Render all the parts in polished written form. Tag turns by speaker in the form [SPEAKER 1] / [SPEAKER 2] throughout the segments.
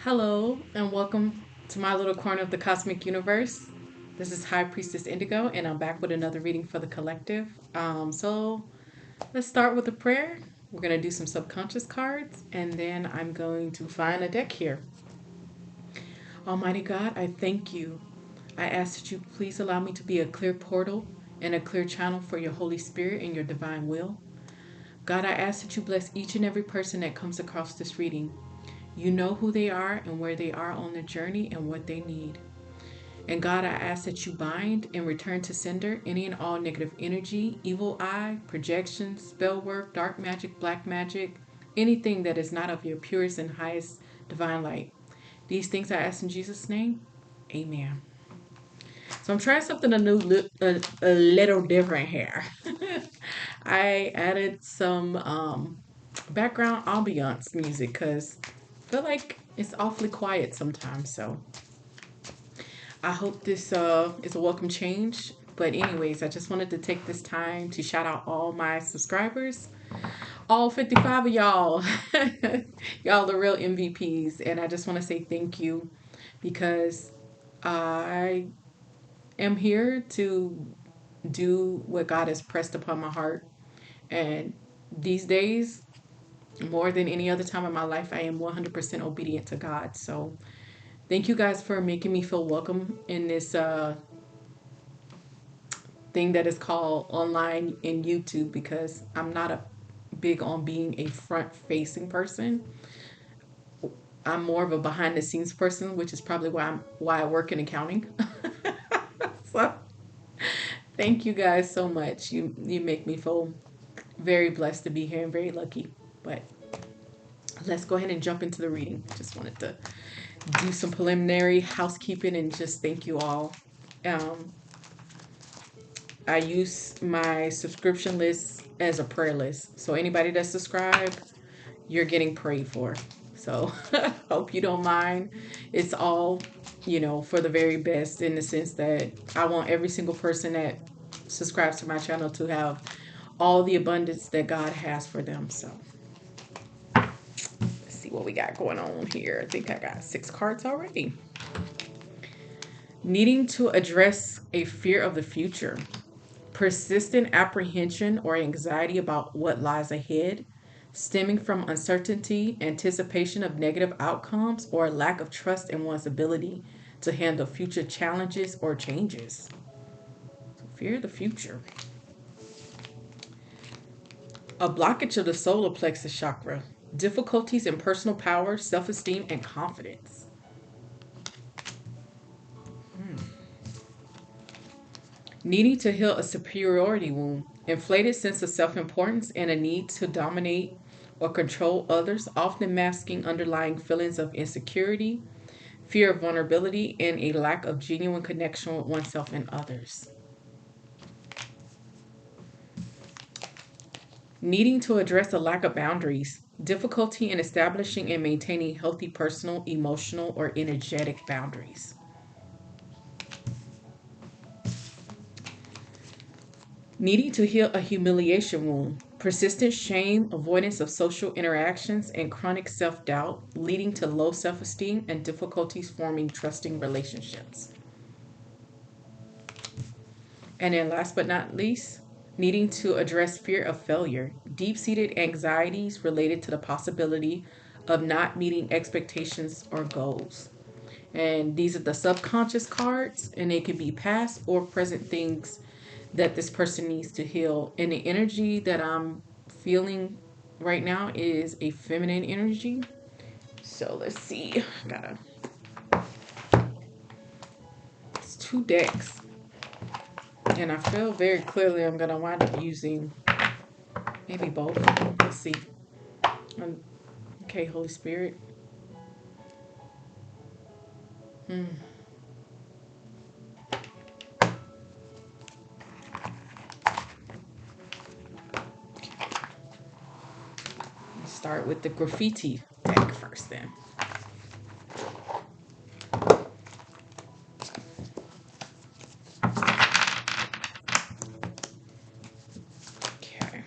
[SPEAKER 1] Hello, and welcome to my little corner of the cosmic universe. This is High Priestess Indigo, and I'm back with another reading for the collective. So let's start with a prayer. We're going to do some subconscious cards, and then I'm going to find a deck here. Almighty God, I thank you. I ask that you please allow me to be a clear portal and a clear channel for your Holy Spirit and your divine will. God, I ask that you bless each and every person that comes across this reading. You know who they are and where they are on their journey and what they need. And God, I ask that you bind and return to sender any and all negative energy, evil eye, projections, spell work, dark magic, black magic, anything that is not of your purest and highest divine light. These things I ask in Jesus' name. Amen. So I'm trying something a little different here. I added some background ambiance music because I feel like it's awfully quiet sometimes. So I hope this is a welcome change. But anyways, I just wanted to take this time to shout out all my subscribers, all 55 of y'all. Y'all the real MVPs. And I just want to say thank you because I am here to do what God has pressed upon my heart. And these days, more than any other time in my life, I am 100% obedient to God. So thank you guys for making me feel welcome in this thing that is called online in YouTube, because I'm not a big on being a front facing person. I'm more of a behind the scenes person, which is probably why I work in accounting. So thank you guys so much. You make me feel very blessed to be here and very lucky. But let's go ahead and jump into the reading. Just wanted to do some preliminary housekeeping and just thank you all. Um, I use my subscription list as a prayer list. So anybody that's subscribed, you're getting prayed for. So hope you don't mind. It's all, for the very best, in the sense that I want every single person that subscribes to my channel to have all the abundance that God has for them. So let's see what we got going on here. I think I got 6 cards already. Needing to address a fear of the future. Persistent apprehension or anxiety about what lies ahead, stemming from uncertainty, anticipation of negative outcomes, or a lack of trust in one's ability to handle future challenges or changes. So fear of the future. A blockage of the solar plexus chakra. Difficulties in personal power, self-esteem, and confidence. Needing to heal a superiority wound, inflated sense of self-importance, and a need to dominate or control others, often masking underlying feelings of insecurity, fear of vulnerability, and a lack of genuine connection with oneself and others. Needing to address a lack of boundaries, difficulty in establishing and maintaining healthy personal, emotional, or energetic boundaries. Needing to heal a humiliation wound, persistent shame, avoidance of social interactions, and chronic self-doubt, leading to low self-esteem and difficulties forming trusting relationships. And then last but not least, needing to address fear of failure, deep-seated anxieties related to the possibility of not meeting expectations or goals. And these are the subconscious cards, and they can be past or present things that this person needs to heal. And the energy that I'm feeling right now is a feminine energy. So let's see. It's 2 decks. And I feel very clearly I'm going to wind up using maybe both. Let's see. Okay, Holy Spirit. Let's start with the graffiti deck first then. Okay.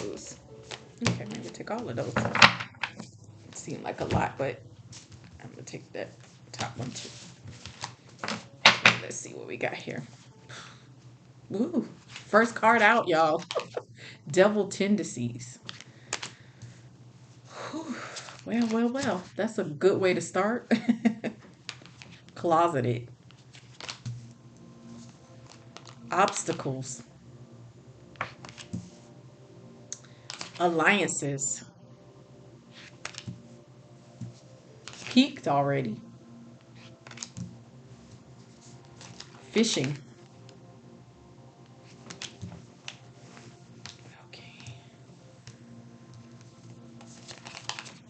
[SPEAKER 1] those. Okay, maybe take all of those. It seemed like a lot, but I'm gonna take that top one too. Okay, let's see what we got here. Woo! First card out, y'all. Devil tendencies. Whew. Well, well, well. That's a good way to start. Closeted. Obstacles. Alliances. Peaked already. Fishing. Okay.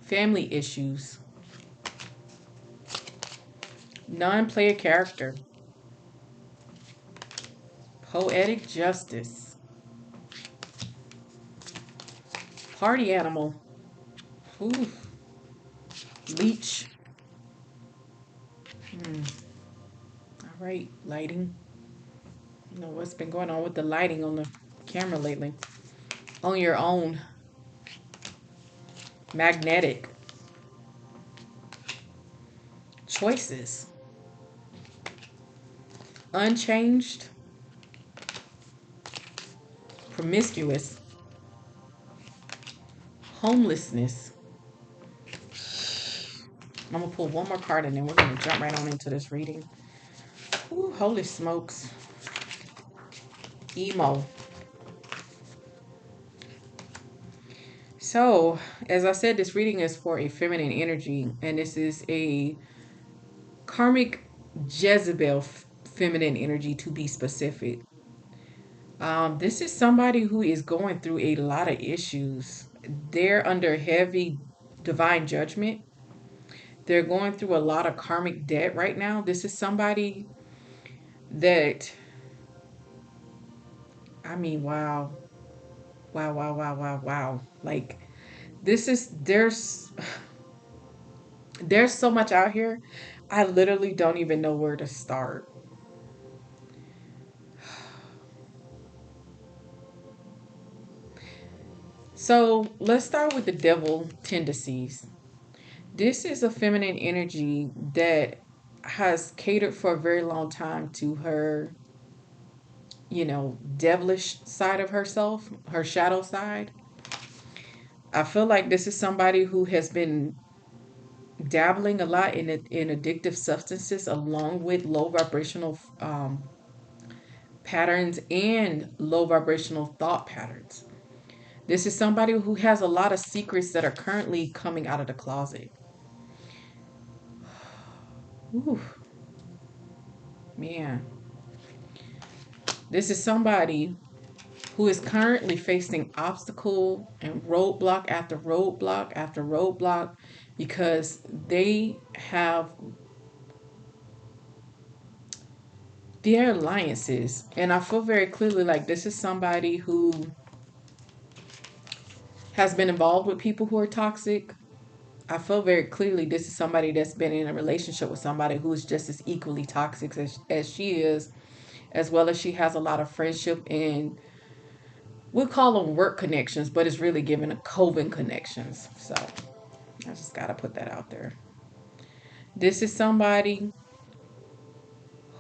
[SPEAKER 1] Family issues. Non-player character. Poetic justice. Party animal. Ooh. Leech. All right, lighting. You know what's been going on with the lighting on the camera lately. On your own. Magnetic. Choices. Unchanged. Promiscuous. Homelessness. I'm gonna pull one more card and then we're gonna jump right on into this reading. Ooh, holy smokes. Emo. So, as I said, this reading is for a feminine energy, and this is a karmic Jezebel feminine energy to be specific. This is somebody who is going through a lot of issues. They're under heavy divine judgment. They're going through a lot of karmic debt right now. This is somebody that, I mean, wow. Wow, wow, wow, wow, wow. Like, this is, there's so much out here. I literally don't even know where to start. So let's start with the devil tendencies. This is a feminine energy that has catered for a very long time to her, devilish side of herself, her shadow side. I feel like this is somebody who has been dabbling a lot in addictive substances along with low vibrational patterns and low vibrational thought patterns. This is somebody who has a lot of secrets that are currently coming out of the closet. Ooh, man. This is somebody who is currently facing obstacle and roadblock after roadblock after roadblock because they have their alliances. And I feel very clearly like this is somebody who has been involved with people who are toxic. I feel very clearly this is somebody that's been in a relationship with somebody who is just as equally toxic as she is, as well as she has a lot of friendship and we'll call them work connections, but it's really giving a coven connections. So I just got to put that out there. This is somebody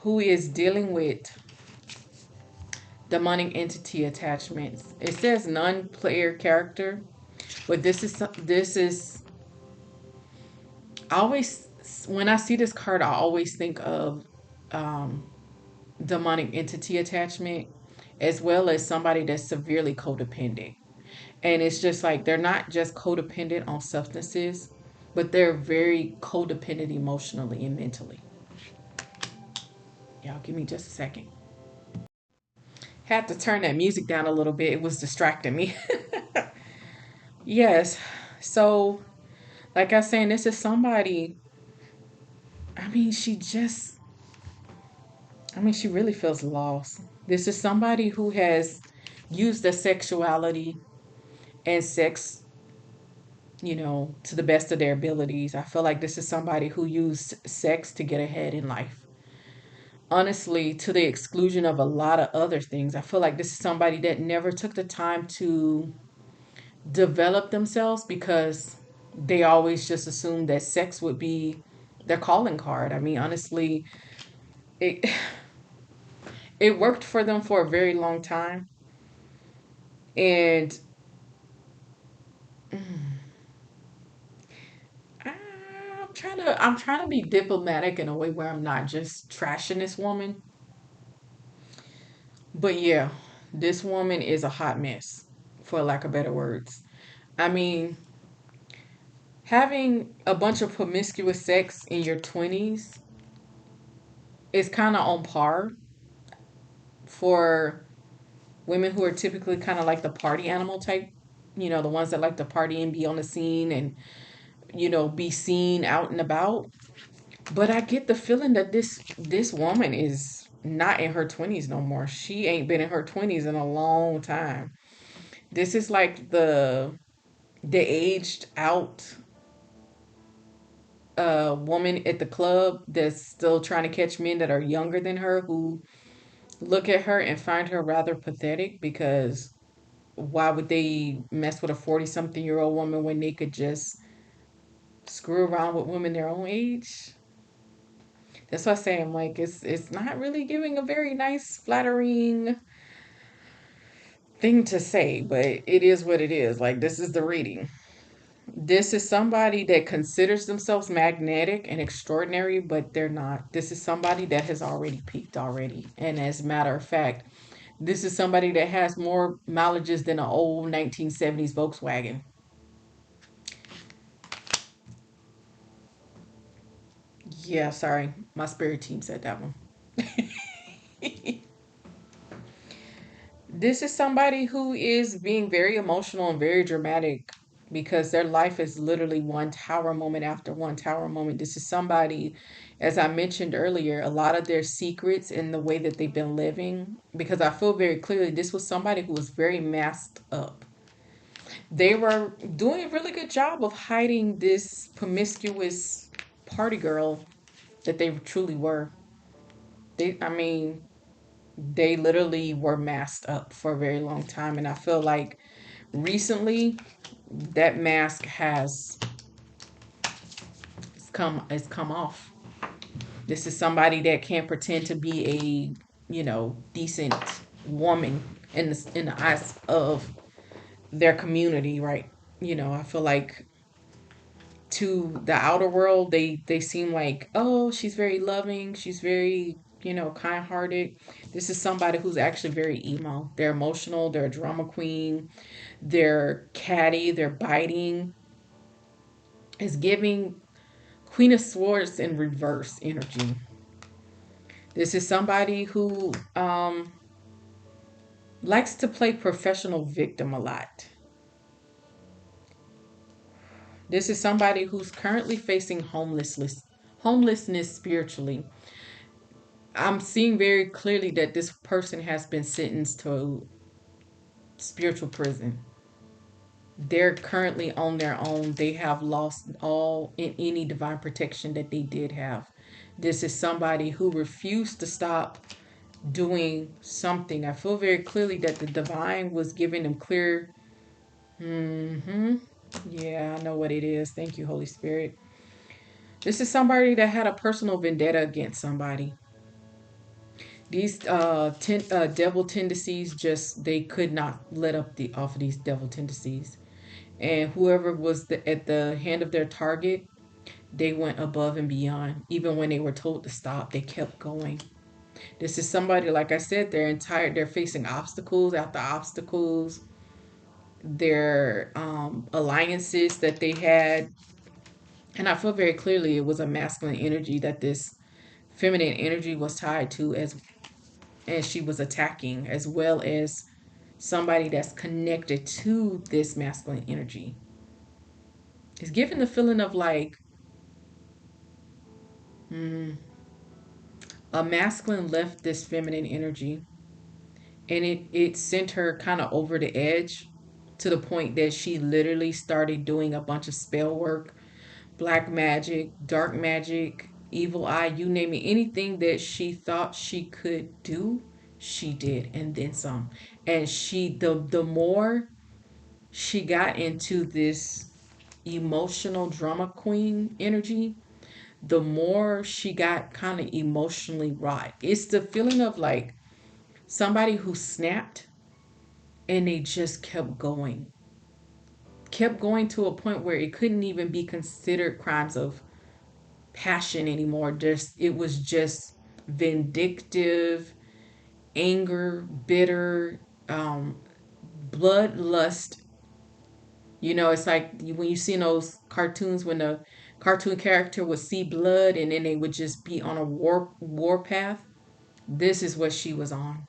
[SPEAKER 1] who is dealing with demonic entity attachments. It says non-player character, but this is I always when I see this card, I always think of um, demonic entity attachment, as well as somebody that's severely codependent. And it's just like they're not just codependent on substances, but they're very codependent emotionally and mentally. Y'all give me just a second. Had to turn that music down a little bit. It was distracting me. Yes. So, like I was saying, this is somebody, I mean, she really feels lost. This is somebody who has used their sexuality and sex, to the best of their abilities. I feel like this is somebody who used sex to get ahead in life. Honestly, to the exclusion of a lot of other things. I feel like this is somebody that never took the time to develop themselves because they always just assumed that sex would be their calling card. I mean, honestly, it it worked for them for a very long time, and I'm trying to be diplomatic in a way where I'm not just trashing this woman. But yeah, this woman is a hot mess, for lack of better words. I mean, having a bunch of promiscuous sex in your 20s is kind of on par for women who are typically kind of like the party animal type, the ones that like to party and be on the scene and, be seen out and about. But I get the feeling that this woman is not in her 20s no more. She ain't been in her 20s in a long time. This is like the aged out woman at the club that's still trying to catch men that are younger than her, who look at her and find her rather pathetic, because why would they mess with a 40 something year old woman when they could just screw around with women their own age? That's what I'm saying. Like, it's not really giving a very nice, flattering thing to say, but it is what it is. Like, this is the reading. This is somebody that considers themselves magnetic and extraordinary, but they're not. This is somebody that has already peaked already. And as a matter of fact, this is somebody that has more mileages than an old 1970s Volkswagen. Yeah, sorry. My spirit team said that one. This is somebody who is being very emotional and very dramatic because their life is literally one tower moment after one tower moment. This is somebody, as I mentioned earlier, a lot of their secrets in the way that they've been living, because I feel very clearly this was somebody who was very masked up. They were doing a really good job of hiding this promiscuous party girl that they truly were. I mean, they literally were masked up for a very long time, and I feel like recently that mask has come off. This is somebody that can't pretend to be a decent woman in the eyes of their community, right? I feel like to the outer world they seem like, oh, she's very loving, she's very kind-hearted. This is somebody who's actually very emo. They're emotional, they're a drama queen, they're catty, they're biting. Is giving Queen of Swords in reverse energy. This is somebody who likes to play professional victim a lot. This is somebody who's currently facing homelessness spiritually. I'm seeing very clearly that this person has been sentenced to spiritual prison. They're currently on their own. They have lost all in any divine protection that they did have. This is somebody who refused to stop doing something. I feel very clearly that the divine was giving them clear. Mm-hmm. Yeah, I know what it is. Thank you, Holy Spirit. This is somebody that had a personal vendetta against somebody. These devil tendencies, just they could not let up the off of these devil tendencies, and whoever was at the hand of their target, they went above and beyond. Even when they were told to stop, they kept going. This is somebody, like I said, they're facing obstacles after obstacles. Their alliances that they had, and I feel very clearly it was a masculine energy that this feminine energy was tied to, as she was attacking, as well as somebody that's connected to this masculine energy. It's giving the feeling of like, mm, a masculine left this feminine energy, and it sent her kind of over the edge, to the point that she literally started doing a bunch of spell work, black magic, dark magic, evil eye, you name it. Anything that she thought she could do, she did, and then some. And the more she got into this emotional drama queen energy, the more she got kind of emotionally wrought. It's the feeling of like somebody who snapped and they just kept going to a point where it couldn't even be considered crimes of passion anymore. Just it was just vindictive, anger, bitter, um, bloodlust. It's like when you see in those cartoons when the cartoon character would see blood and then they would just be on a war path. This is what she was on.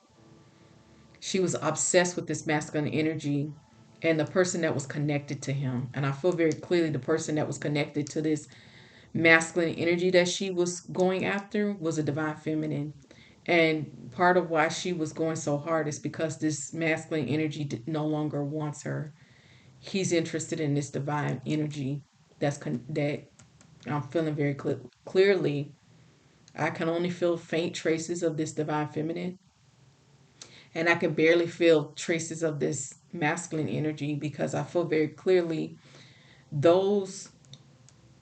[SPEAKER 1] She was obsessed with this masculine energy and the person that was connected to him. And I feel very clearly the person that was connected to this masculine energy that she was going after was a divine feminine. And part of why she was going so hard is because this masculine energy no longer wants her. He's interested in this divine energy that I'm feeling very clearly. I can only feel faint traces of this divine feminine, and I can barely feel traces of this masculine energy because I feel very clearly those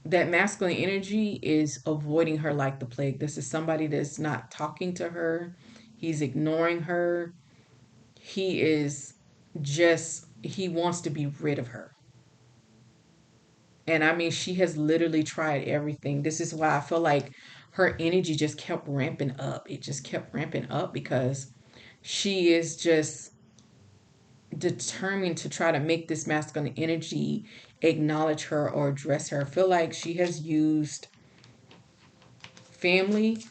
[SPEAKER 1] that masculine energy is avoiding her like the plague. This is somebody that's not talking to her. He's ignoring her. He is he wants to be rid of her. And I mean, she has literally tried everything. This is why I feel like her energy just kept ramping up. It just kept ramping up because she is just determined to try to make this masculine energy acknowledge her or address her. I feel like she has used family,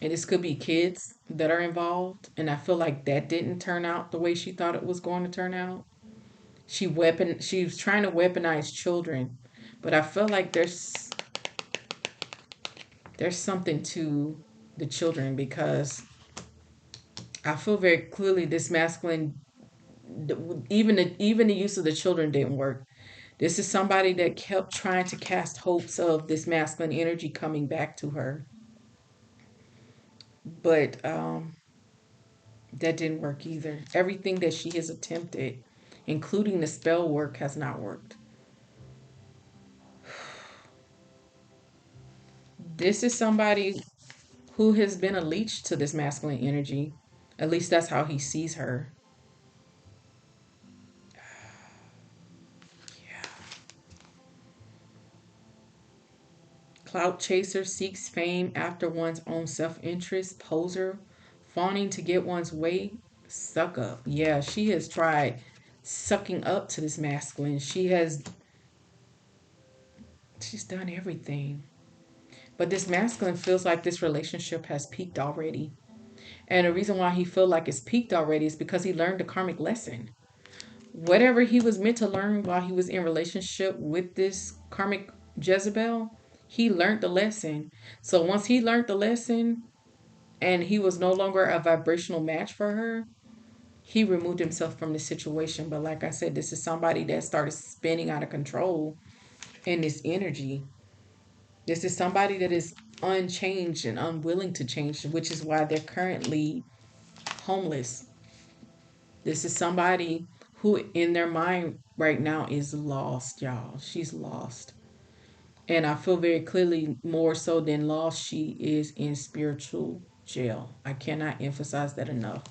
[SPEAKER 1] and this could be kids that are involved. And I feel like that didn't turn out the way she thought it was going to turn out. She was trying to weaponize children, but I feel like there's something to the children because I feel very clearly this masculine, even the use of the children didn't work. This is somebody that kept trying to cast hopes of this masculine energy coming back to her, but that didn't work either. Everything that she has attempted, including the spell work, has not worked. This is somebody who has been a leech to this masculine energy. At least that's how he sees her. Clout chaser seeks fame after one's own self interest. Poser, fawning to get one's way. Suck up. Yeah, she has tried sucking up to this masculine. She's done everything. But this masculine feels like this relationship has peaked already. And the reason why he feels like it's peaked already is because he learned a karmic lesson. Whatever he was meant to learn while he was in relationship with this karmic Jezebel, he learned the lesson. So once he learned the lesson and he was no longer a vibrational match for her, he removed himself from the situation. But like I said, this is somebody that started spinning out of control in this energy. This is somebody that is unchanged and unwilling to change, which is why they're currently homeless. This is somebody who, in their mind right now, is lost, y'all. She's lost. And I feel very clearly, more so than lost, she is in spiritual jail. I cannot emphasize that enough.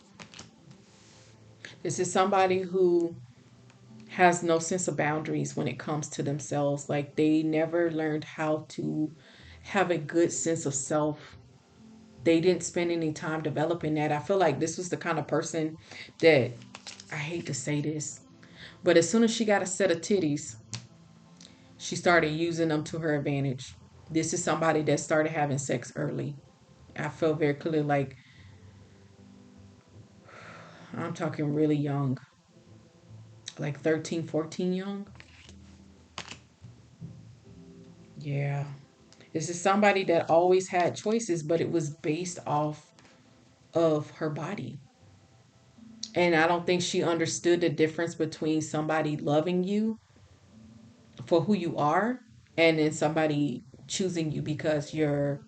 [SPEAKER 1] This is somebody who has no sense of boundaries when it comes to themselves. Like they never learned how to have a good sense of self. They didn't spend any time developing that. I feel like this was the kind of person that, I hate to say this, but as soon as she got a set of titties, she started using them to her advantage. This is somebody that started having sex early. I feel very clearly like I'm talking really young, like 13, 14 young. Yeah. This is somebody that always had choices, but it was based off of her body. And I don't think she understood the difference between somebody loving you for who you are and then somebody choosing you because you're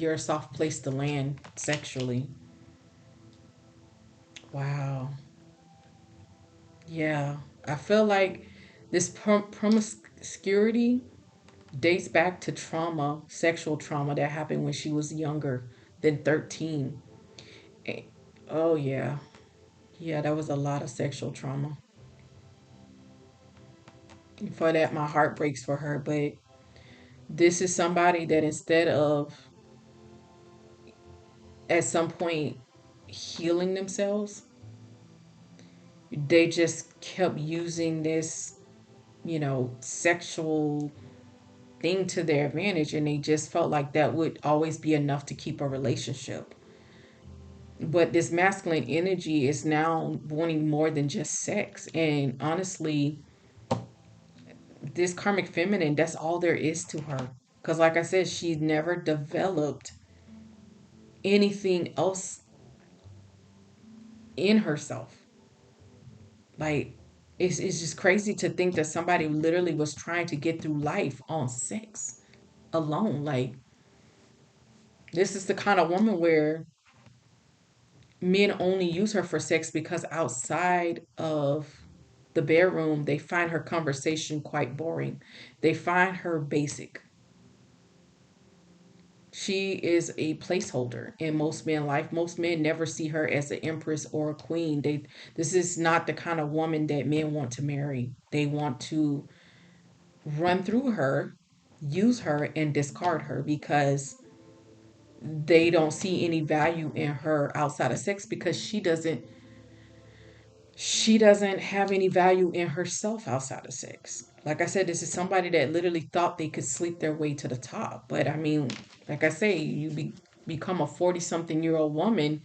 [SPEAKER 1] a soft place to land sexually. Wow. Yeah, I feel like this promiscuity dates back to trauma, sexual trauma that happened when she was younger than 13. Eh, Oh, yeah. Yeah, that was a lot of sexual trauma. And for that, my heart breaks for her. But this is somebody that instead of at some point healing themselves, they just kept using this, sexual thing to their advantage, and they just felt like that would always be enough to keep a relationship. But this masculine energy is now wanting more than just sex. And honestly, this karmic feminine, that's all there is to her. Because, like I said, she never developed anything else in herself. Like, it's just crazy to think that somebody literally was trying to get through life on sex alone. Like, this is the kind of woman where men only use her for sex because outside of the bedroom, they find her conversation quite boring. They find her basic. She is a placeholder in most men' life. Most men never see her as an empress or a queen. This is not the kind of woman that men want to marry. They want to run through her, use her, and discard her because they don't see any value in her outside of sex because she doesn't have any value in herself outside of sex. Like I said, this is somebody that literally thought they could sleep their way to the top. But I mean, like I say, become a 40 something year old woman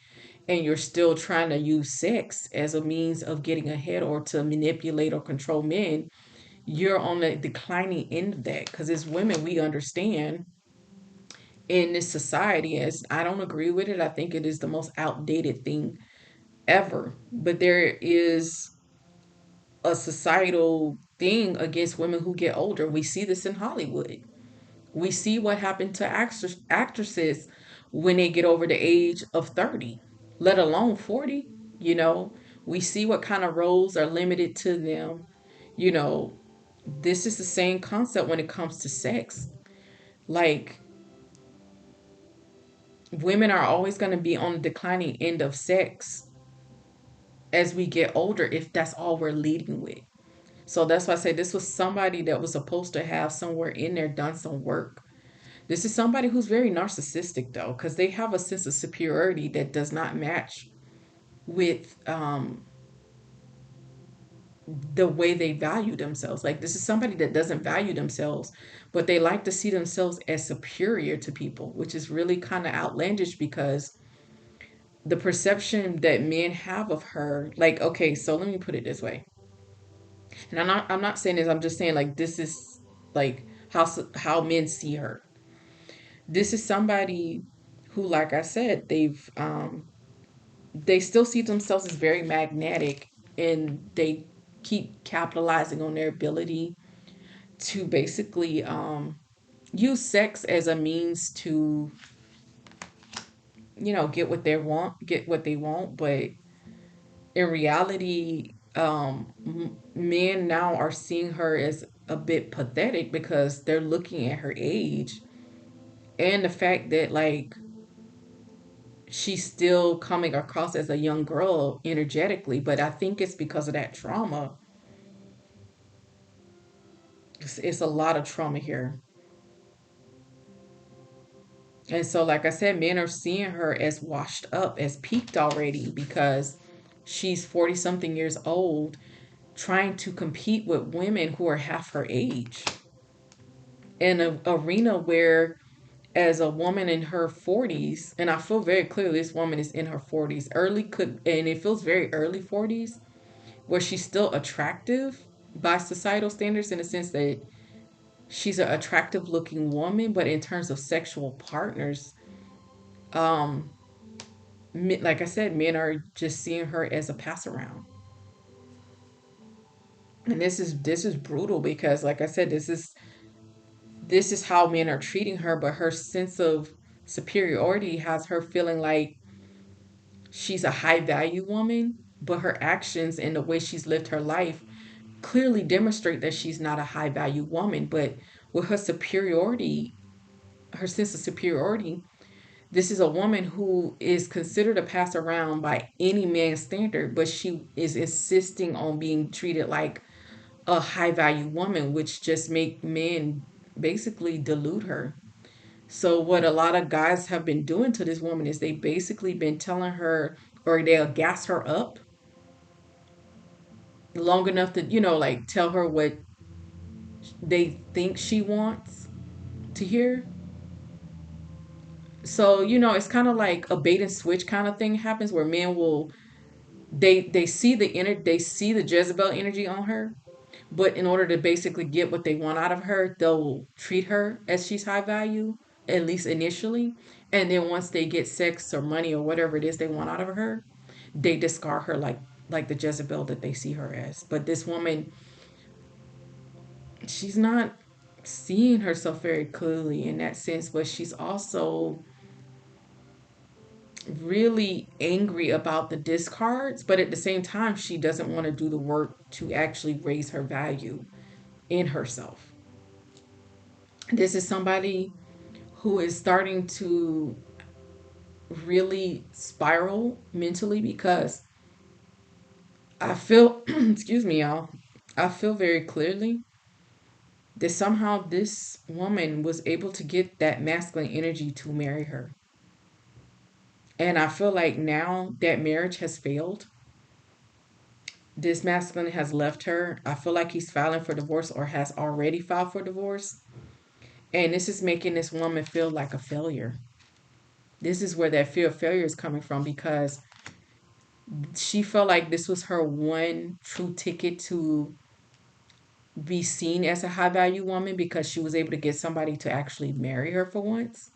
[SPEAKER 1] and you're still trying to use sex as a means of getting ahead or to manipulate or control men. You're on the declining end of that because as women, we understand in this society, as I don't agree with it. I think it is the most outdated thing ever. But there is a societal thing against women who get older. We see this in Hollywood. We see what happened to actresses when they get over the age of 30, let alone 40. You know, we see what kind of roles are limited to them. You know, this is the same concept when it comes to sex. Like, women are always going to be on the declining end of sex as we get older if that's all we're leading with. So that's why I say this was somebody that was supposed to have somewhere in there done some work. This is somebody who's very narcissistic though, because they have a sense of superiority that does not match with the way they value themselves. Like this is somebody that doesn't value themselves, but they like to see themselves as superior to people, which is really kind of outlandish because the perception that men have of her, like, okay, so let me put it this way. And I'm not saying this, I'm just saying like this is like how men see her. This is somebody who, like I said, they still see themselves as very magnetic, and they keep capitalizing on their ability to basically use sex as a means to get what they want. But in reality, men now are seeing her as a bit pathetic because they're looking at her age and the fact that like she's still coming across as a young girl energetically. But I think it's because of that trauma. It's a lot of trauma here. And so, like I said, men are seeing her as washed up, as peaked already because she's 40 something years old trying to compete with women who are half her age in an arena where, as a woman in her 40s, and I feel very clearly this woman is in her 40s, and it feels very early 40s, where she's still attractive by societal standards in the sense that she's an attractive looking woman, but in terms of sexual partners, um, like I said, men are just seeing her as a pass around. And this is brutal because, like I said, this is how men are treating her, but her sense of superiority has her feeling like she's a high value woman, but her actions and the way she's lived her life clearly demonstrate that she's not a high value woman. But with her superiority, her sense of superiority, this is a woman who is considered a pass around by any man's standard, but she is insisting on being treated like a high value woman, which just make men basically delude her. So what a lot of guys have been doing to this woman is they basically been telling her, or they'll gas her up long enough to, like tell her what they think she wants to hear. So, it's kind of like a bait and switch kind of thing happens where men will they see they see the Jezebel energy on her, but in order to basically get what they want out of her, they'll treat her as she's high value, at least initially. And then once they get sex or money or whatever it is they want out of her, they discard her like the Jezebel that they see her as. But this woman, she's not seeing herself very clearly in that sense, but she's also really angry about the discards, but at the same time she doesn't want to do the work to actually raise her value in herself. This is somebody who is starting to really spiral mentally because I feel excuse me y'all, I feel very clearly that somehow this woman was able to get that masculine energy to marry her. And I feel like now that marriage has failed, this masculine has left her. I feel like he's filing for divorce or has already filed for divorce. And this is making this woman feel like a failure. This is where that fear of failure is coming from because she felt like this was her one true ticket to be seen as a high value woman because she was able to get somebody to actually marry her for once.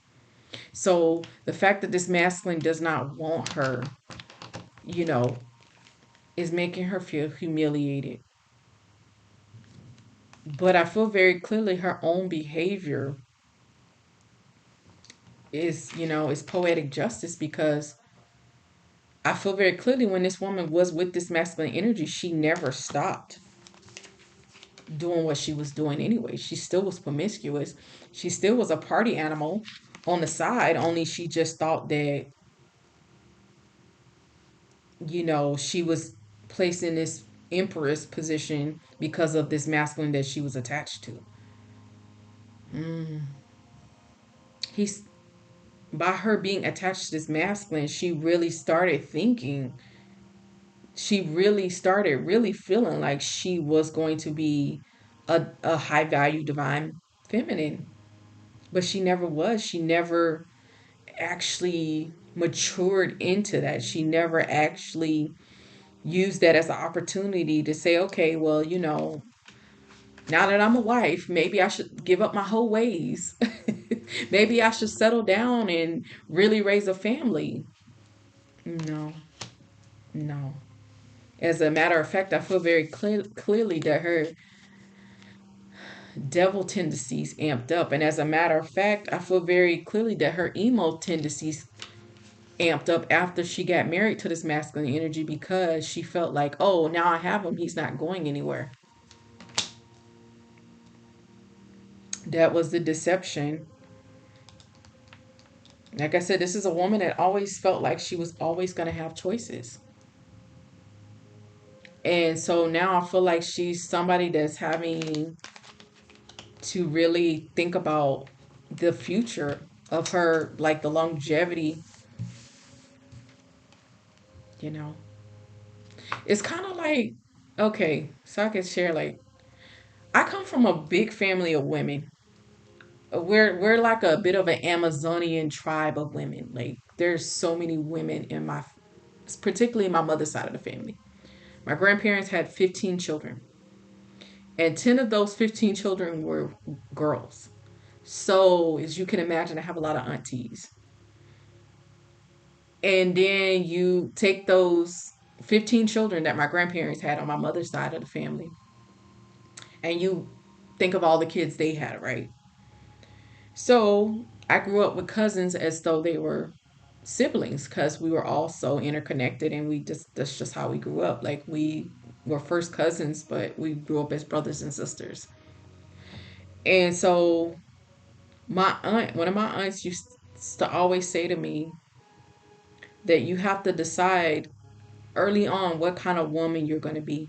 [SPEAKER 1] So the fact that this masculine does not want her, you know, is making her feel humiliated. But I feel very clearly her own behavior is poetic justice because I feel very clearly when this woman was with this masculine energy, she never stopped doing what she was doing anyway. She still was promiscuous. She still was a party animal on the side, only she just thought that, she was placed in this empress position because of this masculine that she was attached to. Mm. He's By her being attached to this masculine, she really started really feeling like she was going to be a high value divine feminine. But she never was. She never actually matured into that. She never actually used that as an opportunity to say, okay, well, now that I'm a wife, maybe I should give up my whole ways. Maybe I should settle down and really raise a family. No, no. As a matter of fact, I feel very clearly that her devil tendencies amped up. And as a matter of fact, I feel very clearly that her emo tendencies amped up after she got married to this masculine energy because she felt like, oh, now I have him. He's not going anywhere. That was the deception. Like I said, this is a woman that always felt like she was always going to have choices. And so now I feel like she's somebody that's having to really think about the future of her, like the longevity, you know. It's kind of like, okay, so I can share, like, I come from a big family of women. We're like a bit of an Amazonian tribe of women. Like there's so many women in particularly my mother's side of the family. My grandparents had 15 children, and 10 of those 15 children were girls. So, as you can imagine, I have a lot of aunties. And then you take those 15 children that my grandparents had on my mother's side of the family, and you think of all the kids they had, right? So, I grew up with cousins as though they were siblings because we were all so interconnected, and that's just how we grew up. Like, we were first cousins, but we grew up as brothers and sisters. And so one of my aunts used to always say to me that you have to decide early on what kind of woman you're going to be.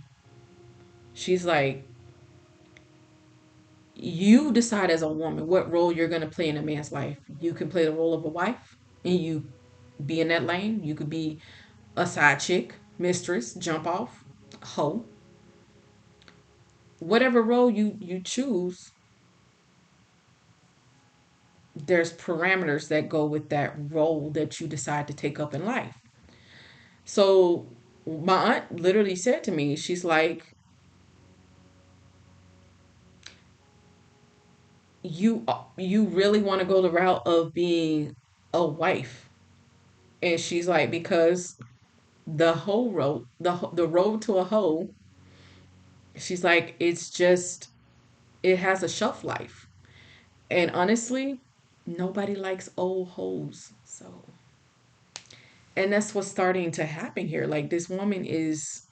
[SPEAKER 1] She's like, you decide as a woman what role you're going to play in a man's life. You can play the role of a wife and you be in that lane. You could be a side chick, mistress, jump off, hoe. Whatever role you choose, there's parameters that go with that role that you decide to take up in life. So my aunt literally said to me, she's like, you really want to go the route of being a wife. And she's like, because the whole road, the road to a hoe, she's like, it's just, it has a shelf life. And honestly, nobody likes old hoes. So, and that's what's starting to happen here. Like, this woman is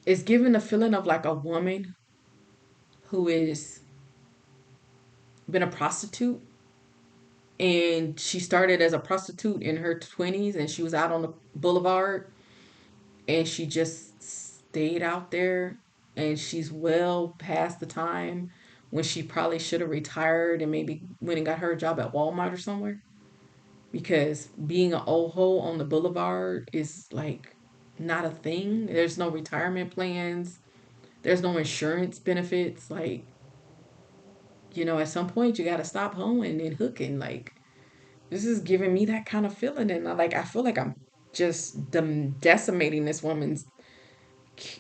[SPEAKER 1] given the feeling of like a woman who is been a prostitute, and she started as a prostitute in her 20s, and she was out on the boulevard, and she just stayed out there, and she's well past the time when she probably should have retired and maybe went and got her a job at Walmart or somewhere, because being an old hoe on the boulevard is like not a thing. There's no retirement plans, there's no insurance benefits. Like, at some point you got to stop hoeing and hooking. Like, this is giving me that kind of feeling, and I feel like I'm just decimating this woman's,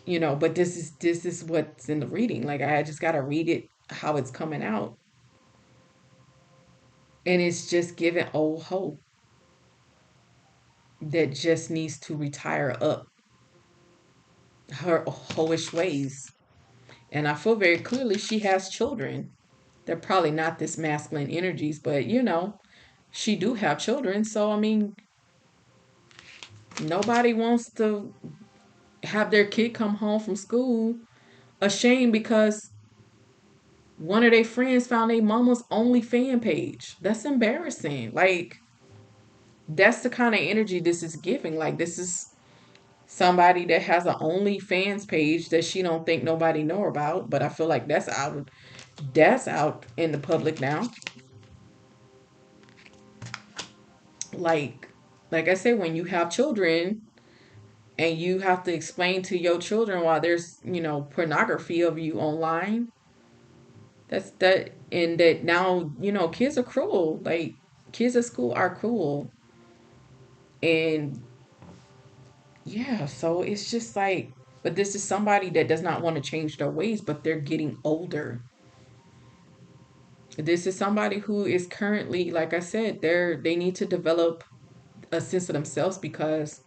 [SPEAKER 1] but this is what's in the reading. Like, I just got to read it how it's coming out, and it's just giving old hope that just needs to retire up her hoish ways. And I feel very clearly she has children. They're probably not this masculine energies, but she do have children. So I mean, nobody wants to have their kid come home from school ashamed because one of their friends found their mama's only fan page. That's embarrassing. Like, that's the kind of energy this is giving. Like, this is somebody that has an OnlyFans page that she don't think nobody know about. But I feel like that's out in the public now. Like like I said, when you have children and you have to explain to your children why there's, pornography of you online, that's that. And that now, kids are cruel. Like, kids at school are cruel. And yeah, so it's just like, but this is somebody that does not want to change their ways, but they're getting older. This is somebody who is currently, like I said, they need to develop a sense of themselves because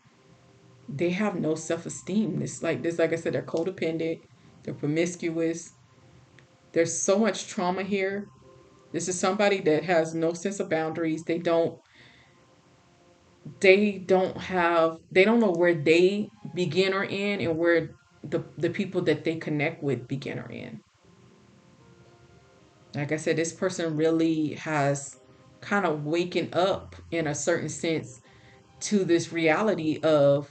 [SPEAKER 1] they have no self-esteem. Like I said, they're codependent, they're promiscuous. There's so much trauma here. This is somebody that has no sense of boundaries. They don't know where they begin or end, and where the people that they connect with begin or end. Like I said, this person really has kind of waken up in a certain sense to this reality of,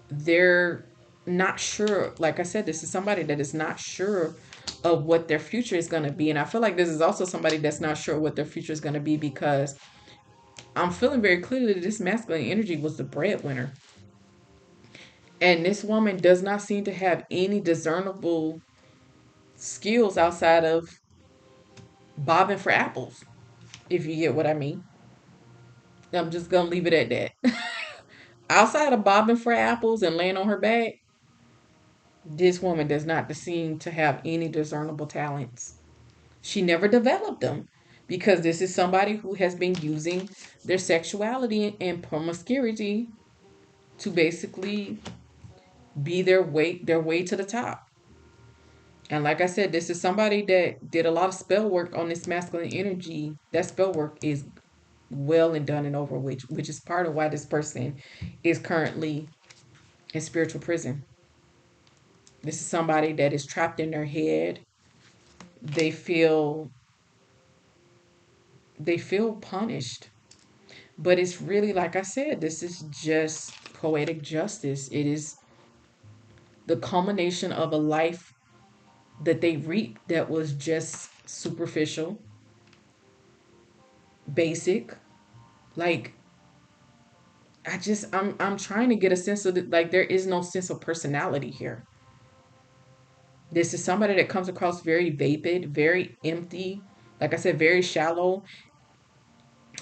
[SPEAKER 1] they're not sure. Like I said, this is somebody that is not sure of what their future is going to be. And I feel like this is also somebody that's not sure what their future is going to be, because I'm feeling very clearly that this masculine energy was the breadwinner. And this woman does not seem to have any discernible skills outside of bobbing for apples, if you get what I mean. I'm just going to leave it at that. Outside of bobbing for apples and laying on her back, this woman does not seem to have any discernible talents. She never developed them, because this is somebody who has been using their sexuality and promiscuity to basically be their way to the top. And like I said, this is somebody that did a lot of spell work on this masculine energy. That spell work is well and done and over, which is part of why this person is currently in spiritual prison. This is somebody that is trapped in their head. They feel they feel punished. But it's really, like I said, this is just poetic justice. It is the culmination of a life that they reaped that was just superficial, basic. Like I'm trying to get a sense of like there is no sense of personality here. This is somebody that comes across very vapid, very empty, like I said, very shallow.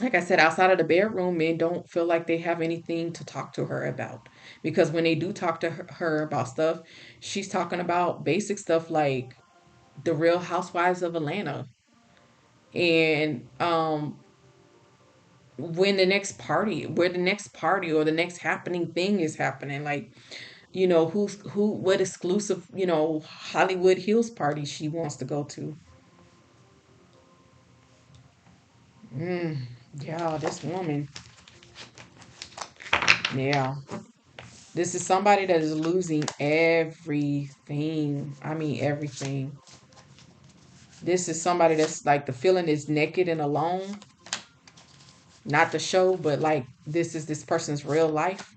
[SPEAKER 1] Like I said, outside of the bedroom, men don't feel like they have anything to talk to her about. Because when they do talk to her about stuff, she's talking about basic stuff like the Real Housewives of Atlanta. And when the next party, where the next party or the next happening thing is happening, like, what exclusive, Hollywood Hills party she wants to go to. Yeah, this woman. Yeah. This is somebody that is losing everything. I mean, everything. This is somebody that's like the feeling is naked and alone. Not the show, but like this is this person's real life.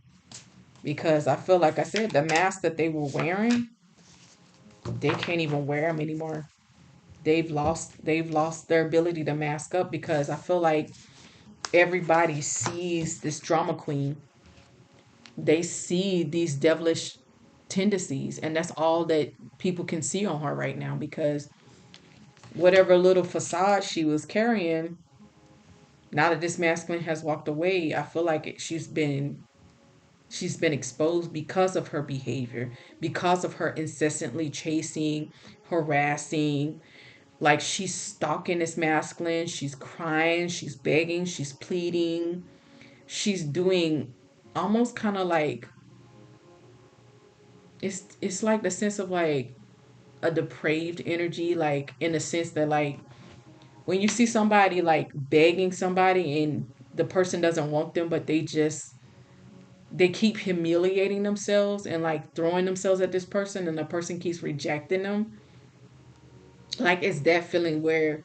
[SPEAKER 1] Because I feel like I said, the mask that they were wearing, they can't even wear them anymore. They've lost their ability to mask up because I feel like everybody sees this drama queen. They see these devilish tendencies, and that's all that people can see on her right now because whatever little facade she was carrying, now that this masculine has walked away, I feel like she's been exposed because of her behavior, because of her incessantly chasing, harassing. Like she's stalking this masculine, she's crying, she's begging, she's pleading, she's doing almost kind of like it's like the sense of like a depraved energy, like in the sense that like when you see somebody like begging somebody and the person doesn't want them, but they keep humiliating themselves and like throwing themselves at this person and the person keeps rejecting them. Like it's that feeling where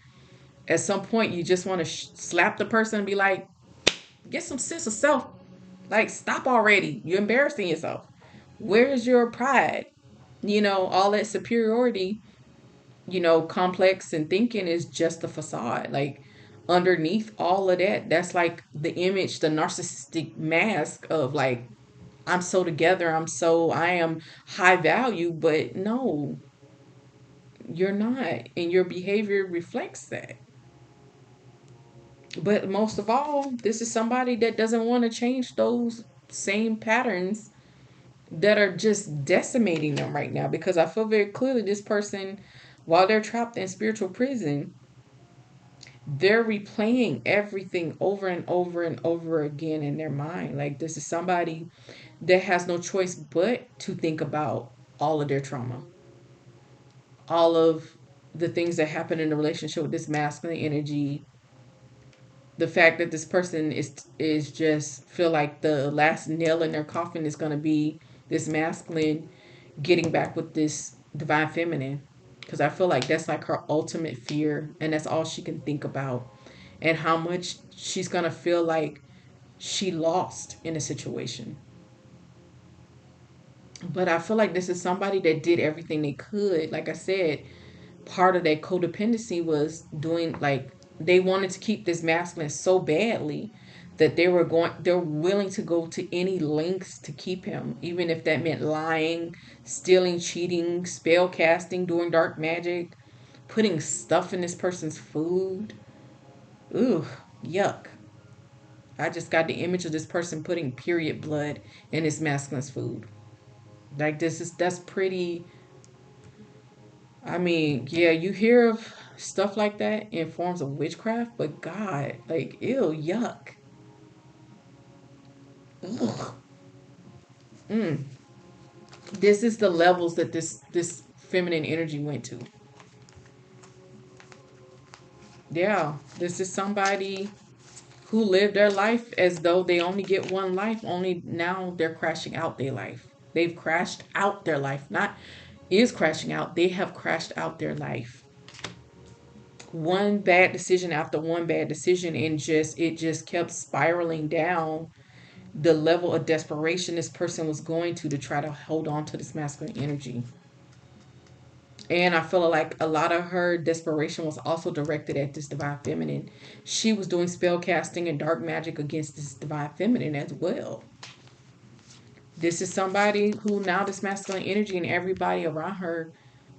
[SPEAKER 1] at some point you just want to slap the person and be like, get some sense of self. Like, stop already. You're embarrassing yourself. Where is your pride? All that superiority, complex and thinking is just a facade. Like, underneath all of that, that's like the image, the narcissistic mask of like, I'm so together, I am high value, but no, you're not. And your behavior reflects that. But most of all, this is somebody that doesn't want to change those same patterns that are just decimating them right now because I feel very clearly this person, while they're trapped in spiritual prison, they're replaying everything over and over and over again in their mind. Like this is somebody that has no choice but to think about all of their trauma, all of the things that happen in the relationship with this masculine energy, the fact that this person is just feel like the last nail in their coffin is going to be this masculine getting back with this divine feminine, because I feel like that's like her ultimate fear and that's all she can think about, and how much she's going to feel like she lost in a situation. But I feel like this is somebody that did everything they could. Like I said, part of that codependency was doing like they wanted to keep this masculine so badly that they're willing to go to any lengths to keep him, even if that meant lying, stealing, cheating, spell casting, doing dark magic, putting stuff in this person's food. Ooh, yuck. I just got the image of this person putting period blood in this masculine's food. Like that's pretty. I mean, yeah, you hear of stuff like that in forms of witchcraft, but God, like, ew, yuck. Ugh. Mm. This is the levels that this feminine energy went to. Yeah, this is somebody who lived their life as though they only get one life, only now they're crashing out their life. They've crashed out their life, not is crashing out. They have crashed out their life. One bad decision after one bad decision, and just it just kept spiraling down the level of desperation this person was going to try to hold on to this masculine energy. And I feel like a lot of her desperation was also directed at this divine feminine. She was doing spell casting and dark magic against this divine feminine as well. This is somebody who now this masculine energy and everybody around her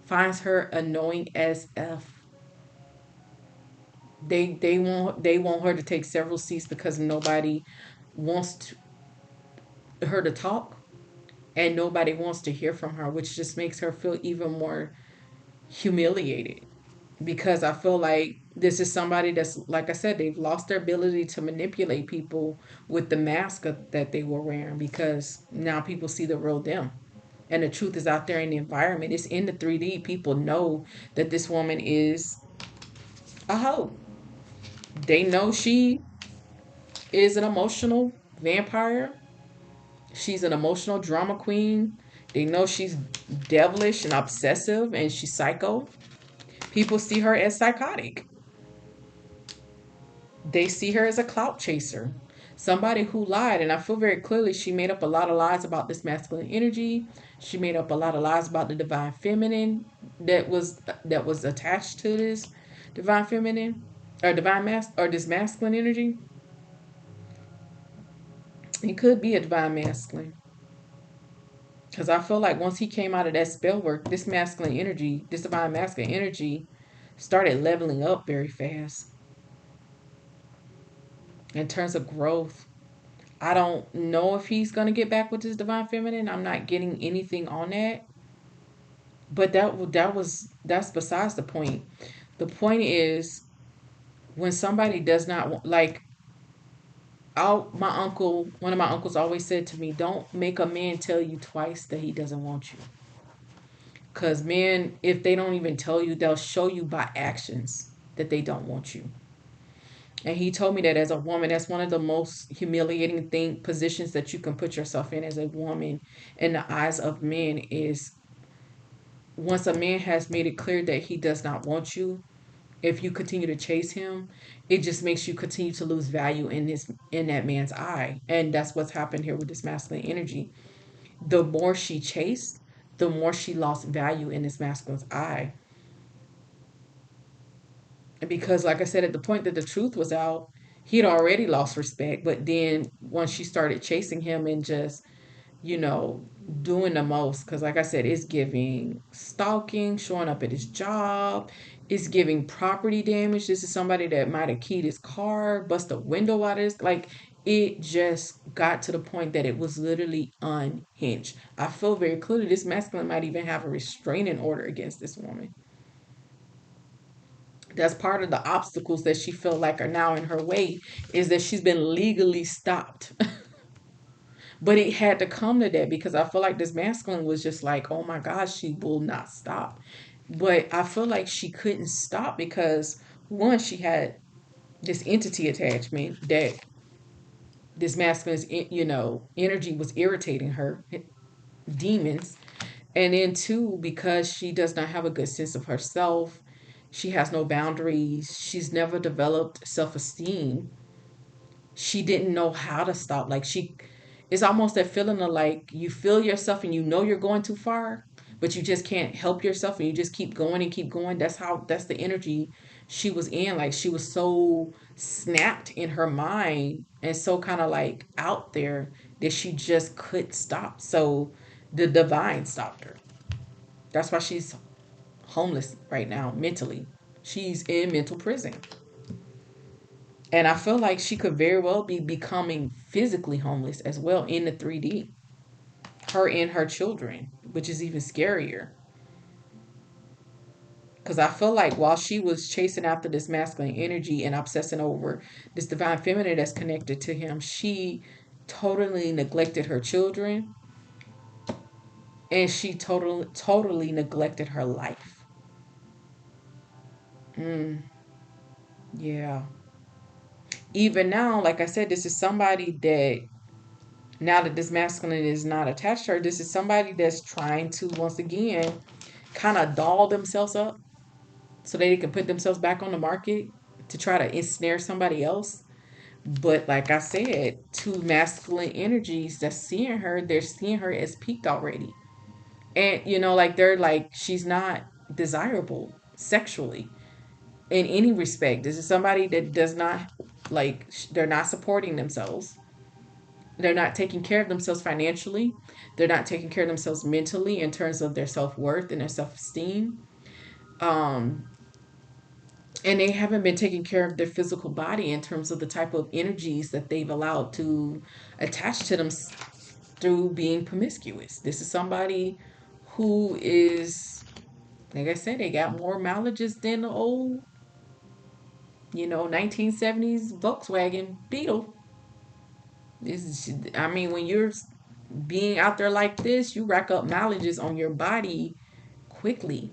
[SPEAKER 1] finds her annoying as F. They want her to take several seats because nobody wants her to talk, and nobody wants to hear from her, which just makes her feel even more humiliated. Because I feel like this is somebody that's, like I said, they've lost their ability to manipulate people with the mask that they were wearing, because now people see the real them. And the truth is out there in the environment. It's in the 3D. People know that this woman is a hoe. They know she is an emotional vampire. She's an emotional drama queen. They know she's devilish and obsessive and she's psycho. People see her as psychotic. They see her as a clout chaser, somebody who lied. And I feel very clearly she made up a lot of lies about this masculine energy. She made up a lot of lies about the divine feminine that was attached to this divine feminine or divine mas or this masculine energy. It could be a divine masculine. Because I feel like once he came out of that spell work, this masculine energy, this divine masculine energy, started leveling up very fast in terms of growth. I don't know if he's gonna get back with his divine feminine. I'm not getting anything on that. But that's besides the point. The point is when somebody does not like. My uncle, one of my uncles always said to me, "Don't make a man tell you twice that he doesn't want you." Because men, if they don't even tell you, they'll show you by actions that they don't want you. And he told me that as a woman, that's one of the most humiliating positions that you can put yourself in as a woman in the eyes of men is once a man has made it clear that he does not want you, if you continue to chase him, it just makes you continue to lose value in that man's eye. And that's what's happened here with this masculine energy. The more she chased, the more she lost value in this masculine's eye. Because like I said, at the point that the truth was out, he'd already lost respect. But then once she started chasing him and just, you know, doing the most, because like I said, it's giving stalking, showing up at his job, it's giving property damage. This is somebody that might have keyed his car, bust a window out of his, like, it just got to the point that it was literally unhinged. I feel very clearly this masculine might even have a restraining order against this woman. That's part of the obstacles that she felt like are now in her way, is that she's been legally stopped. But it had to come to that because I feel like this masculine was just like, oh my gosh, she will not stop. But I feel like she couldn't stop because one, she had this entity attachment that this masculine's energy was irritating her, demons. And then two, because she does not have a good sense of herself, she has no boundaries, she's never developed self-esteem, she didn't know how to stop. Like, she, it's almost that feeling of like you feel yourself and you know you're going too far, but you just can't help yourself and you just keep going and keep going. That's the energy she was in. Like, she was so snapped in her mind and so kind of like out there that she just couldn't stop. So the divine stopped her. That's why she's homeless right now mentally. She's in mental prison. And I feel like she could very well be becoming physically homeless as well in the 3D. Her and her children, which is even scarier. Because I feel like while she was chasing after this masculine energy and obsessing over this divine feminine that's connected to him, she totally neglected her children. and she totally neglected her life. Mm, yeah. Even now, like I said, this is somebody that, now that this masculine is not attached to her, this is somebody that's trying to once again kind of doll themselves up so they can put themselves back on the market to try to ensnare somebody else. But like I said, two masculine energies that's seeing her, they're seeing her as peaked already. And like they're like, she's not desirable sexually in any respect. This is somebody that does not, like, they're not supporting themselves. They're not taking care of themselves financially. They're not taking care of themselves mentally in terms of their self-worth and their self-esteem. Um, and they haven't been taking care of their physical body in terms of the type of energies that they've allowed to attach to them through being promiscuous. This is somebody who is, like I said, they got more mileages than the old, 1970s Volkswagen Beetle. I mean, when you're being out there like this, you rack up mileages on your body quickly.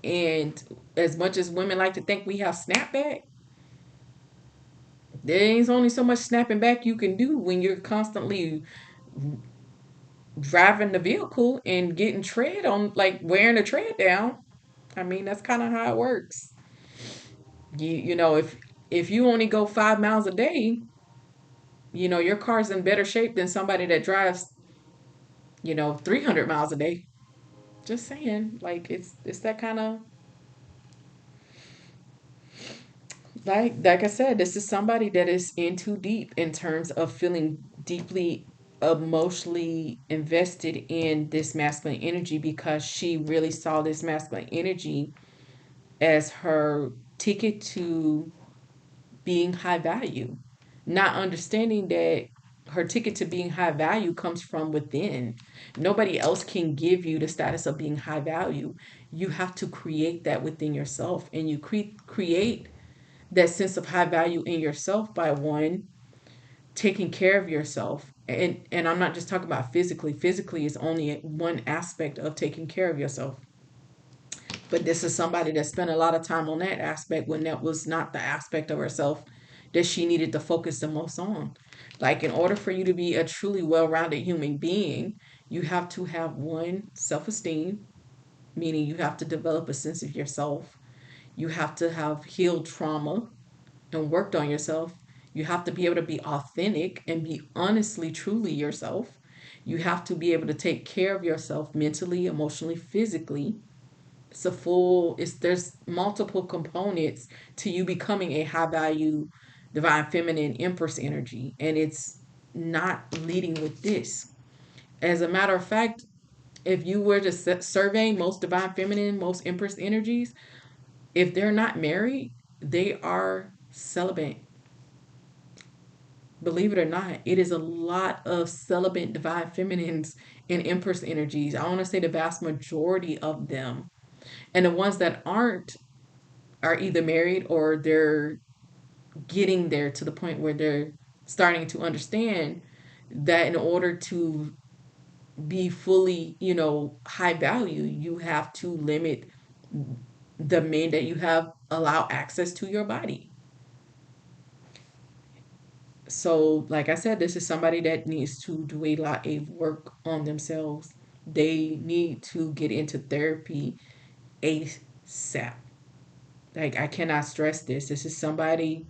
[SPEAKER 1] And as much as women like to think we have snapback, there ain't only so much snapping back you can do when you're constantly driving the vehicle and getting tread on, like wearing the tread down. I mean, that's kind of how it works. If you only go 5 miles a day, your car's in better shape than somebody that drives, 300 miles a day. Just saying, like it's that kind of, like I said, this is somebody that is in too deep in terms of feeling deeply emotionally invested in this masculine energy, because she really saw this masculine energy as her ticket to being high value, not understanding that her ticket to being high value comes from within. Nobody else can give you the status of being high value. You have to create that within yourself, and you create that sense of high value in yourself by, one, taking care of yourself. And I'm not just talking about physically. Physically is only one aspect of taking care of yourself. But this is somebody that spent a lot of time on that aspect when that was not the aspect of herself that she needed to focus the most on. Like, in order for you to be a truly well-rounded human being, you have to have, one, self-esteem, meaning you have to develop a sense of yourself. You have to have healed trauma and worked on yourself. You have to be able to be authentic and be honestly, truly yourself. You have to be able to take care of yourself mentally, emotionally, physically. There's multiple components to you becoming a high value divine feminine empress energy, and it's not leading with this. As a matter of fact, if you were to survey most divine feminine, most empress energies, if they're not married, they are celibate. Believe it or not, it is a lot of celibate divine feminines and empress energies. I want to say the vast majority of them. And the ones that aren't are either married, or they're getting there to the point where they're starting to understand that in order to be fully, high value, you have to limit the men that you have allow access to your body. So, like I said, this is somebody that needs to do a lot of work on themselves. They need to get into therapy ASAP. Like, I cannot stress this. This is somebody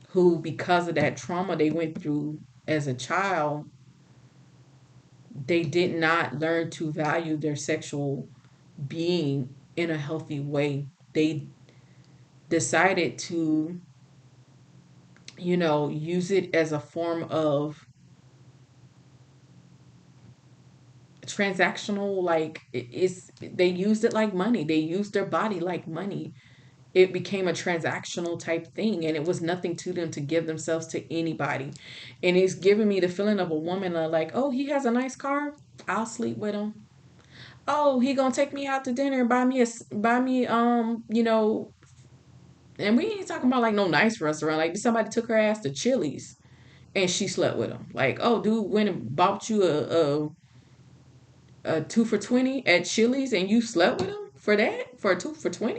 [SPEAKER 1] who, because of that trauma they went through as a child, they did not learn to value their sexual being in a healthy way. They decided to, use it as a form of transactional, like it's, they used it like money. They used their body like money. It became a transactional type thing, and it was nothing to them to give themselves to anybody. And it's giving me the feeling of a woman like, oh, he has a nice car, I'll sleep with him. Oh, he gonna take me out to dinner and buy me and we ain't talking about like no nice restaurant. Like, somebody took her ass to Chili's and she slept with him. Like, oh, dude went and bought you a 2 for $20 at Chili's and you slept with him for that, for a 2 for $20.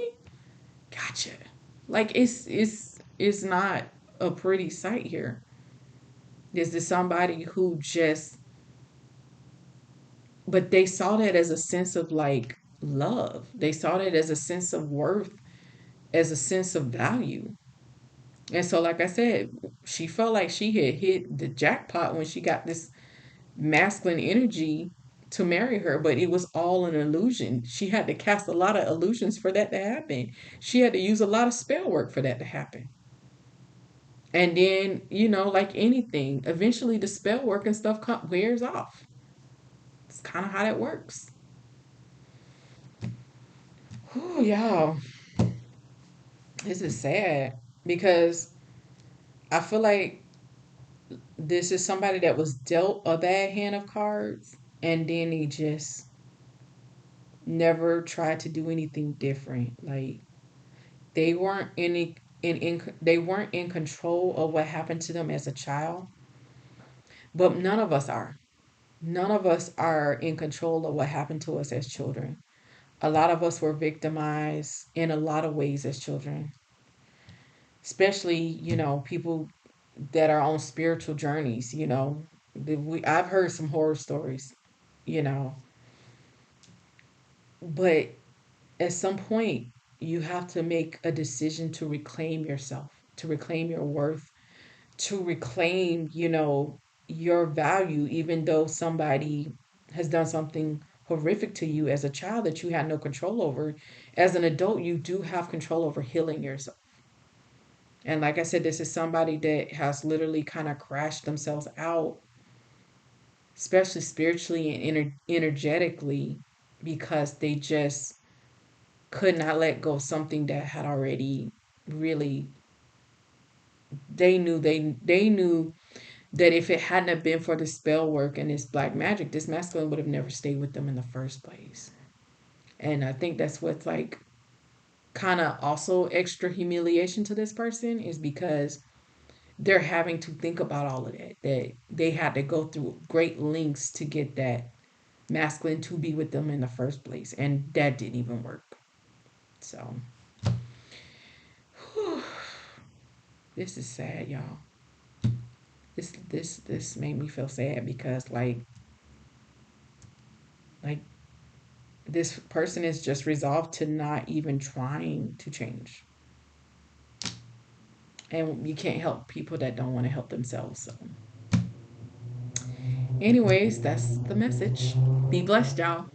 [SPEAKER 1] Gotcha. Like it's not a pretty sight here. This is somebody who just, but they saw that as a sense of like love. They saw that as a sense of worth, as a sense of value. And so, like I said, she felt like she had hit the jackpot when she got this masculine energy to marry her, but it was all an illusion. She had to cast a lot of illusions for that to happen. She had to use a lot of spell work for that to happen. And then, like anything, eventually the spell work and stuff wears off. It's kind of how that works. Oh, y'all, this is sad because I feel like this is somebody that was dealt a bad hand of cards and then he just never tried to do anything different. Like they weren't they weren't in control of what happened to them as a child, but none of us are. None of us are in control of what happened to us as children. A lot of us were victimized in a lot of ways as children, especially, people that are on spiritual journeys, I've heard some horror stories, you know, but at some point you have to make a decision to reclaim yourself, to reclaim your worth, to reclaim, your value, even though somebody has done something horrific to you as a child that you had no control over. As an adult, you do have control over healing yourself. And like I said, this is somebody that has literally kind of crashed themselves out, especially spiritually and energetically, because they just could not let go of something that had already really, they knew that if it hadn't have been for the spell work and this black magic, this masculine would have never stayed with them in the first place. And I think that's what's like kind of also extra humiliation to this person, is because they're having to think about all of that. That they had to go through great lengths to get that masculine to be with them in the first place. And that didn't even work. So, whew, this is sad, y'all. This made me feel sad because like this person is just resolved to not even trying to change. And you can't help people that don't want to help themselves. So, anyways, that's the message. Be blessed, y'all.